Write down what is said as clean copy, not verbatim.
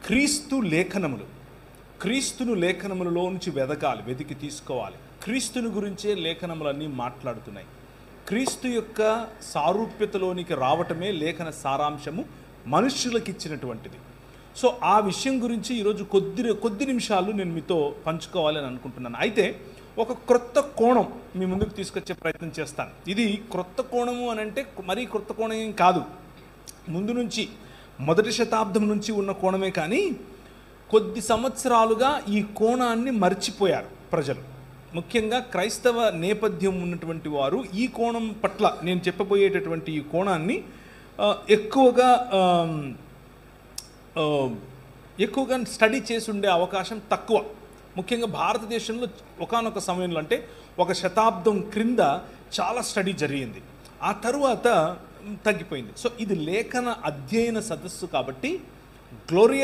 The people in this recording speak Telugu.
క్రీస్తు లేఖనములు, క్రీస్తును లేఖనములలో నుంచి వెతికి తీసుకోవాలి. క్రీస్తుని గురించే లేఖనములన్నీ మాట్లాడుతున్నాయి. క్రీస్తు యొక్క సారూప్యతలోనికి రావటమే లేఖన సారాంశము మనుష్యులకు ఇచ్చినటువంటిది. సో ఆ విషయం గురించి ఈరోజు కొద్ది నిమిషాలు నేను మీతో పంచుకోవాలని అనుకుంటున్నాను. అయితే ఒక క్రొత్త కోణం మీ ముందుకు తీసుకొచ్చే ప్రయత్నం చేస్తాను. ఇది క్రొత్త కోణము అని అంటే మరీ క్రొత్త కోణం ఏం కాదు, ముందు నుంచి మొదటి శతాబ్దం నుంచి ఉన్న కోణమే. కానీ కొద్ది సంవత్సరాలుగా ఈ కోణాన్ని మర్చిపోయారు ప్రజలు, ముఖ్యంగా క్రైస్తవ నేపథ్యం ఉన్నటువంటి వారు. ఈ కోణం పట్ల నేను చెప్పబోయేటటువంటి ఈ కోణాన్ని ఎక్కువగా స్టడీ చేసి ఉండే అవకాశం తక్కువ. ముఖ్యంగా భారతదేశంలో ఒకానొక సమయంలో, అంటే ఒక శతాబ్దం క్రింద చాలా స్టడీ జరిగింది, ఆ తరువాత తగ్గిపోయింది. సో ఇది లేఖన అధ్యయన సదస్సు కాబట్టి గ్లోరియస్